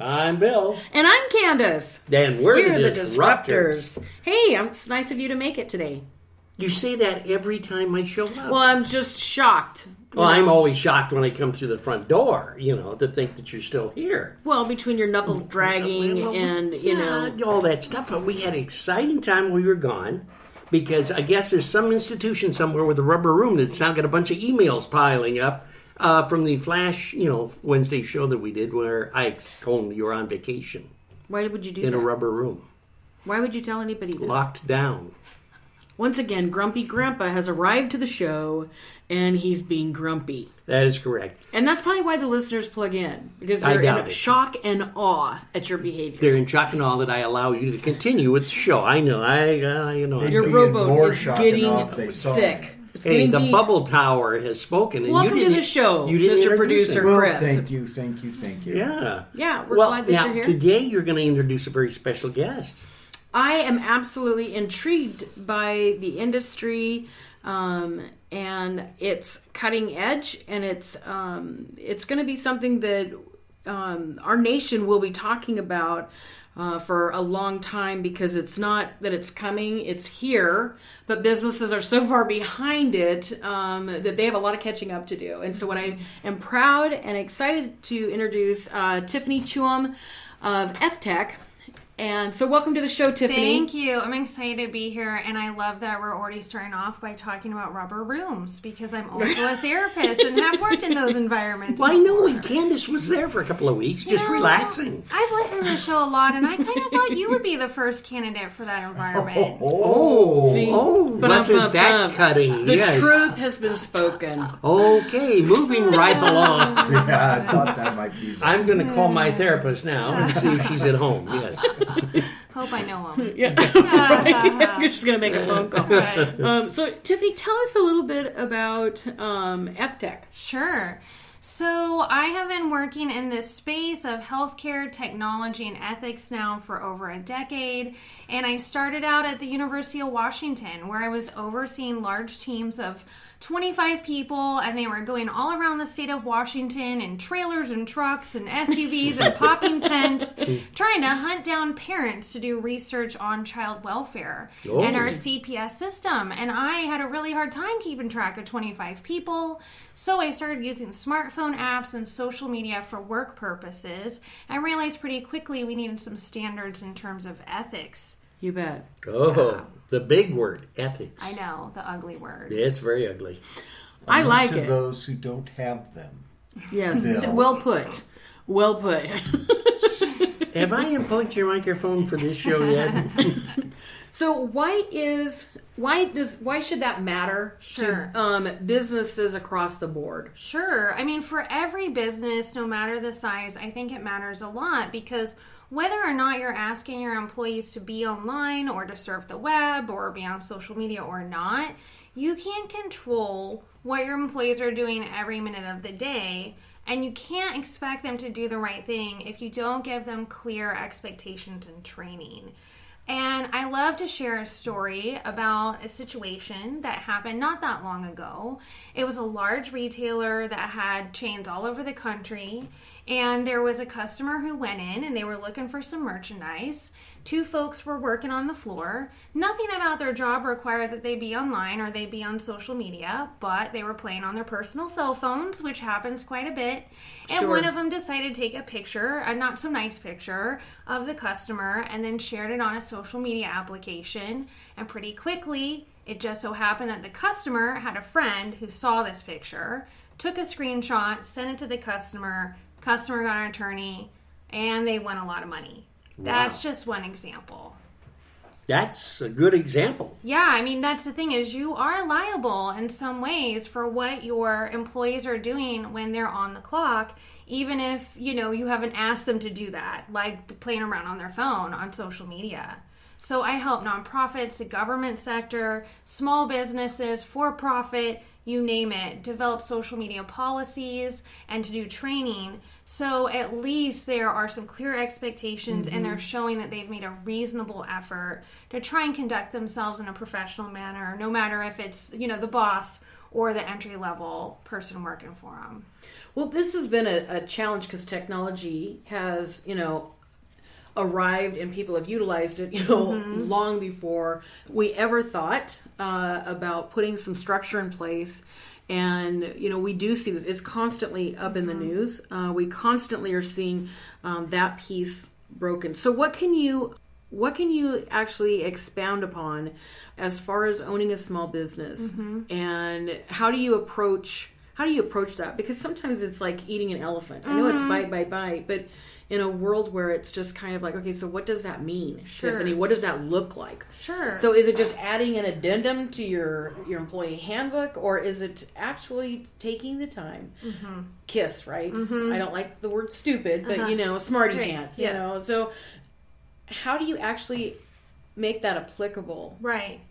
I'm Bill. And I'm Candace. And we're the Disruptors. Hey, it's nice of you to make it today. You say that every time I show up. Well, I'm just shocked. Well, I'm always shocked when I come through the front door, to think that you're still here. Well, between your knuckle dragging and, all that stuff. But we had an exciting time when we were gone because I guess there's some institution somewhere with a rubber room that's now got a bunch of emails piling up from the Flash, Wednesday show that we did where I told them you were on vacation. Why would you do that? In a rubber room. Why would you tell anybody that? Locked down. Once again, Grumpy Grandpa has arrived to the show, and he's being grumpy. That is correct. And that's probably why the listeners plug in, because they're in shock and awe at your behavior. They're in shock and awe that I allow you to continue with the show. I know. Your rowboat is getting thick. Hey, the deep. Bubble Tower has spoken. And Welcome to the show, Mr. Producer Chris. Thank you. Yeah, we're glad that you're here. Today you're going to introduce a very special guest. I am absolutely intrigued by the industry, and it's cutting edge, and it's going to be something that our nation will be talking about for a long time, because it's not that it's coming, it's here, but businesses are so far behind it that they have a lot of catching up to do. And so what I am proud and excited to introduce Tiffany Chhuom of Fith Tech. And so welcome to the show, Tiffany. Thank you. I'm excited to be here, and I love that we're already starting off by talking about rubber rooms, because I'm also a therapist and have worked in those environments. Well, I know, Candace was there for a couple of weeks, just relaxing. I've listened to the show a lot, and I kind of thought you would be the first candidate for that environment. Wasn't that cutting? The truth has been spoken. Okay, moving right along. Yeah, I thought that might be. I'm going to call my therapist now and see if she's at home. Yes. Hope I know him. Yeah, right. You're just going to make a phone call. Right. So, Tiffany, tell us a little bit about Fith Tech. Sure. So, I have been working in this space of healthcare, technology, and ethics now for over a decade. And I started out at the University of Washington, where I was overseeing large teams of 25 people, and they were going all around the state of Washington in trailers and trucks and SUVs and popping tents, trying to hunt down parents to do research on child welfare and our CPS system. And I had a really hard time keeping track of 25 people, so I started using smartphone apps and social media for work purposes. I realized pretty quickly we needed some standards in terms of ethics. You bet. The big word, ethics. I know, the ugly word. Yeah, it's very ugly. I like it. To those who don't have them. Yes, well put. Well put. Have I unplugged your microphone for this show yet? So why should that matter to businesses across the board? Sure. I mean, for every business, no matter the size, I think it matters a lot, because whether or not you're asking your employees to be online or to surf the web or be on social media or not, you can't control what your employees are doing every minute of the day, and you can't expect them to do the right thing if you don't give them clear expectations and training. And I love to share a story about a situation that happened not that long ago. It was a large retailer that had chains all over the country, and there was a customer who went in and they were looking for some merchandise. Two folks were working on the floor. Nothing about their job required that they be online or they be on social media, but they were playing on their personal cell phones, which happens quite a bit. And one of them decided to take a picture, a not so nice picture, of the customer, and then shared it on a social media application. And pretty quickly, it just so happened that the customer had a friend who saw this picture, took a screenshot, sent it to the customer got an attorney, and they won a lot of money. Wow. That's just one example. That's a good example. Yeah, I mean, that's the thing, is you are liable in some ways for what your employees are doing when they're on the clock, even if, you haven't asked them to do that, like playing around on their phone on social media. So I help nonprofits, the government sector, small businesses, for-profit, you name it, develop social media policies and to do training. So at least there are some clear expectations, and they're showing that they've made a reasonable effort to try and conduct themselves in a professional manner, no matter if it's, the boss or the entry-level person working for them. Well, this has been a challenge because technology has, arrived and people have utilized it, long before we ever thought about putting some structure in place. And, we do see this. It's constantly up in the news. We constantly are seeing that piece broken. So what can you actually expound upon as far as owning a small business? And how do you approach that? Because sometimes it's like eating an elephant. I know it's bite, but in a world where it's just kind of like, okay, so what does that mean, Tiffany? What does that look like? Sure. So is it just adding an addendum to your employee handbook, or is it actually taking the time? KISS, right? I don't like the word stupid, but smarty pants, So how do you actually make that applicable? Right.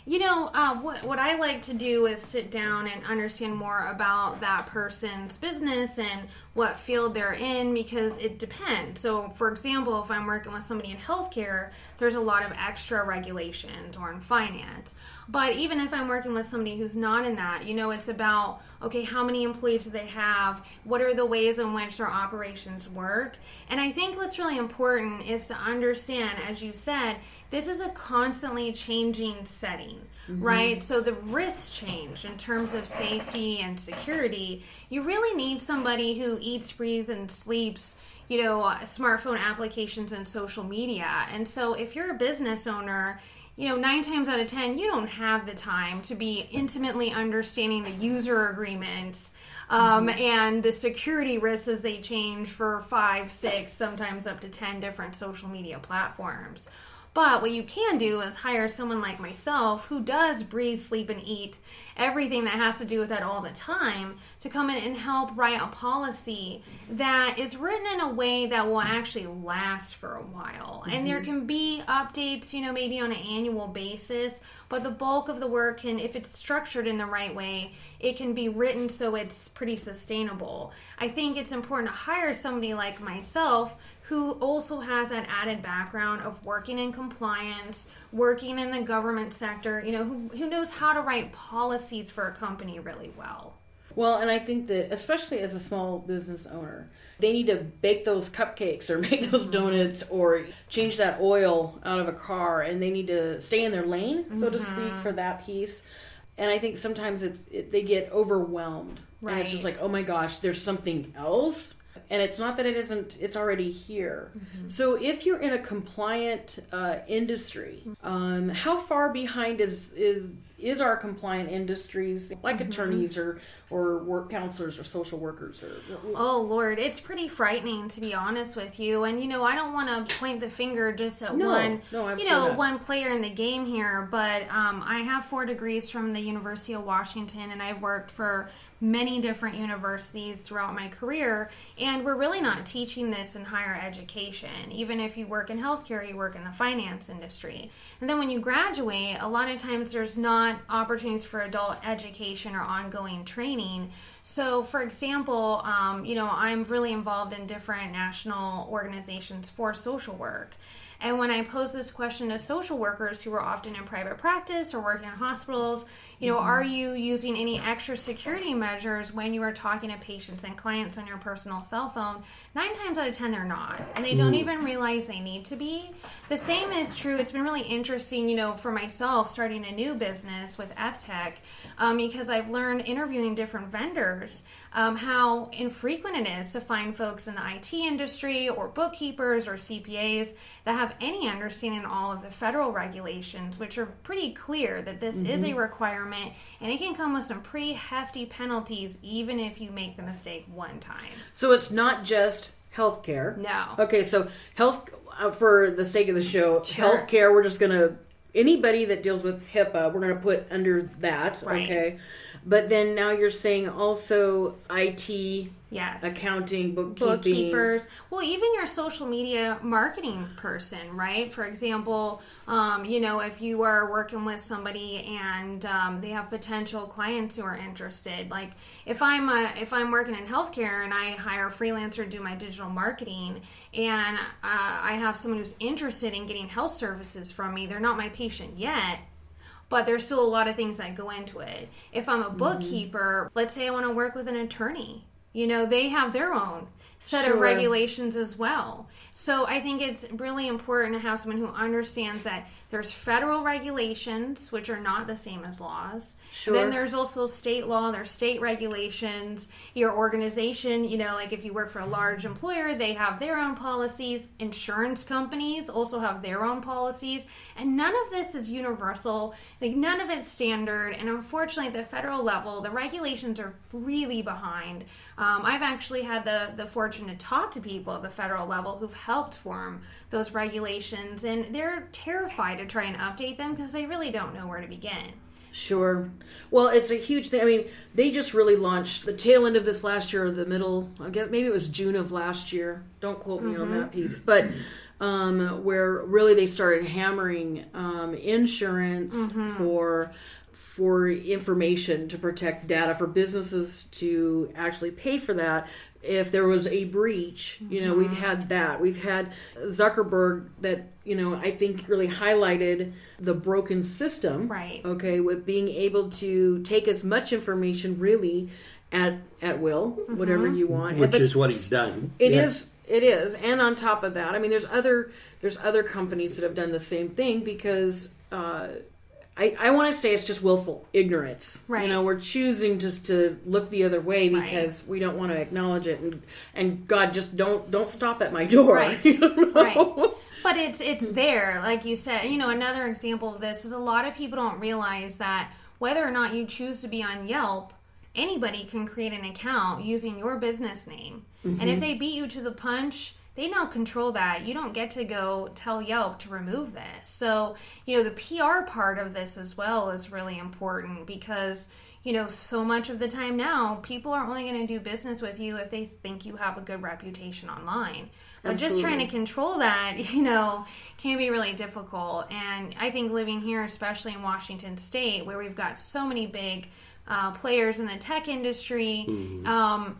What I like to do is sit down and understand more about that person's business and what field they're in, because it depends. So, for example, if I'm working with somebody in healthcare, there's a lot of extra regulations, or in finance. But even if I'm working with somebody who's not in that, it's about, okay, how many employees do they have? What are the ways in which their operations work? And I think what's really important is to understand, as you said, this is a constantly changing setting, right? So the risks change in terms of safety and security. You really need somebody who eats, breathes, and sleeps, smartphone applications and social media. And so if you're a business owner, 9 times out of 10, you don't have the time to be intimately understanding the user agreements and the security risks as they change for 5, 6, sometimes up to 10 different social media platforms. But what you can do is hire someone like myself who does breathe, sleep, and eat everything that has to do with that all the time to come in and help write a policy that is written in a way that will actually last for a while. And there can be updates, maybe on an annual basis, but the bulk of the work can, if it's structured in the right way, it can be written so it's pretty sustainable. I think it's important to hire somebody like myself who also has that added background of working in compliance, working in the government sector, who knows how to write policies for a company really well. Well, and I think that especially as a small business owner, they need to bake those cupcakes or make those donuts or change that oil out of a car, and they need to stay in their lane, so to speak, for that piece. And I think sometimes they get overwhelmed. Right. And it's just like, oh my gosh, there's something else. And it's not that it isn't, it's already here. So if you're in a compliant industry, how far behind is our compliant industries, like attorneys or work counselors or social workers? Oh, Lord, it's pretty frightening, to be honest with you. And, I don't want to point the finger just at one player in the game here, but I have 4 degrees from the University of Washington, and I've worked for many different universities throughout my career, and we're really not teaching this in higher education. Even if you work in healthcare, you work in the finance industry. And then when you graduate, a lot of times there's not opportunities for adult education or ongoing training. So, for example, I'm really involved in different national organizations for social work. And when I pose this question to social workers who are often in private practice or working in hospitals, are you using any extra security measures when you are talking to patients and clients on your personal cell phone? 9 times out of 10, they're not. And they don't even realize they need to be. The same is true. It's been really interesting, for myself starting a new business with Fith Tech, because I've learned interviewing different vendors how infrequent it is to find folks in the IT industry or bookkeepers or CPAs that have any understanding of all of the federal regulations, which are pretty clear that this is a requirement, and it can come with some pretty hefty penalties even if you make the mistake one time. So it's not just healthcare. No. Okay, so health, for the sake of the show, Sure. healthcare, we're just going to, anybody that deals with HIPAA, we're going to put under that, Right. okay? But then now you're saying also IT, Yeah. accounting, Bookkeepers. Well, even your social media marketing person, right? For example, if you are working with somebody and they have potential clients who are interested, like if I'm working in healthcare and I hire a freelancer to do my digital marketing, and I have someone who's interested in getting health services from me, they're not my patient yet, but there's still a lot of things that go into it. If I'm a bookkeeper, let's say I want to work with an attorney, they have their own set of regulations as well. So I think it's really important to have someone who understands that there's federal regulations, which are not the same as laws. Then there's also state law, there's state regulations. Your organization, like if you work for a large employer, they have their own policies. Insurance companies also have their own policies. And none of this is universal. Like none of it's standard. And unfortunately, at the federal level, the regulations are really behind. I've actually had the fortune to talk to people at the federal level who've helped form those regulations, and they're terrified to try and update them because they really don't know where to begin. Sure. Well, it's a huge thing. I mean, they just really launched the tail end of this last year, or the middle, I guess maybe it was June of last year. Don't quote me on that piece. But where really they started hammering insurance for information to protect data for businesses to actually pay for that. If there was a breach, we've had that. We've had Zuckerberg that, I think really highlighted the broken system. Right. Okay, with being able to take as much information really at will, whatever you want. Which is what he's done. It is. And on top of that, I mean, there's other companies that have done the same thing because I want to say it's just willful ignorance. Right. We're choosing just to look the other way because we don't want to acknowledge it. And God, just don't stop at my door. Right. Right. But it's there, like you said. Another example of this is a lot of people don't realize that whether or not you choose to be on Yelp, anybody can create an account using your business name. And if they beat you to the punch, they now control that. You don't get to go tell Yelp to remove this. So, the PR part of this as well is really important because, so much of the time now, people are only going to do business with you if they think you have a good reputation online. But just trying to control that, can be really difficult. And I think living here, especially in Washington State, where we've got so many big players in the tech industry,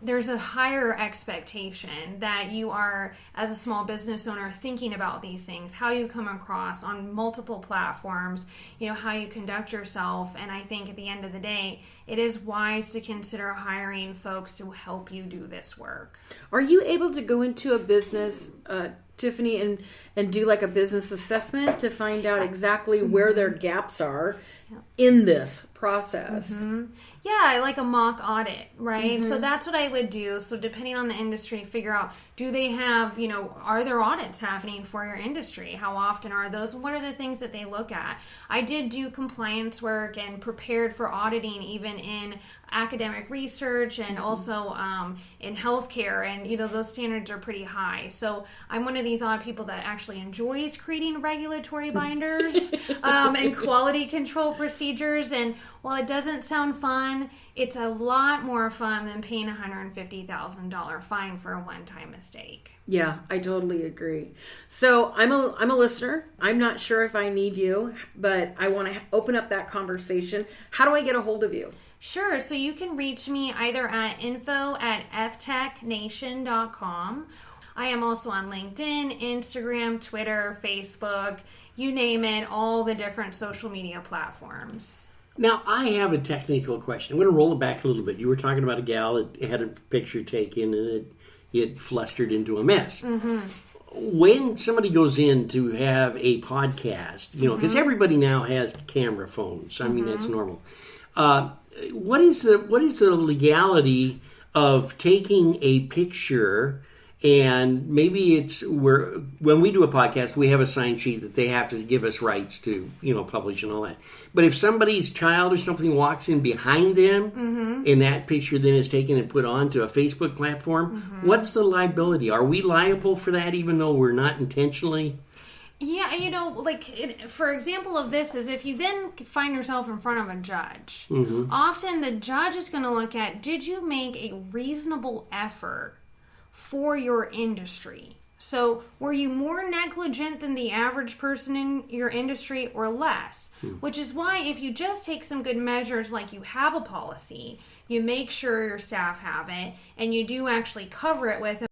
there's a higher expectation that you are, as a small business owner, thinking about these things, how you come across on multiple platforms, how you conduct yourself. And I think at the end of the day, it is wise to consider hiring folks to help you do this work. Are you able to go into a business, Tiffany, and do like a business assessment to find out exactly where their gaps are in this process? Yeah, like a mock audit, right? So that's what I would do. So depending on the industry, figure out, do they have, are there audits happening for your industry? How often are those? What are the things that they look at? I did do compliance work and prepared for auditing even in academic research and also in healthcare, and those standards are pretty high. So I'm one of these odd people that actually enjoys creating regulatory binders and quality control procedures. And while it doesn't sound fun, it's a lot more fun than paying a $150,000 fine for a one-time mistake. Yeah, I totally agree. So I'm a listener. I'm not sure if I need you, but I want to open up that conversation. How do I get a hold of you? Sure. So you can reach me either at info@ftechnation.com. I am also on LinkedIn, Instagram, Twitter, Facebook, you name it, all the different social media platforms. Now, I have a technical question. I'm going to roll it back a little bit. You were talking about a gal that had a picture taken and it flustered into a mess. When somebody goes in to have a podcast, because everybody now has camera phones. I mean, that's normal. What is the legality of taking a picture? And maybe it's when we do a podcast, we have a sign sheet that they have to give us rights to, publish and all that. But if somebody's child or something walks in behind them and that picture then is taken and put onto a Facebook platform, what's the liability? Are we liable for that even though we're not intentionally? Yeah, for example of this is if you then find yourself in front of a judge, often the judge is going to look at, did you make a reasonable effort for your industry? So were you more negligent than the average person in your industry or less? Which is why if you just take some good measures, like you have a policy, you make sure your staff have it, and you do actually cover it with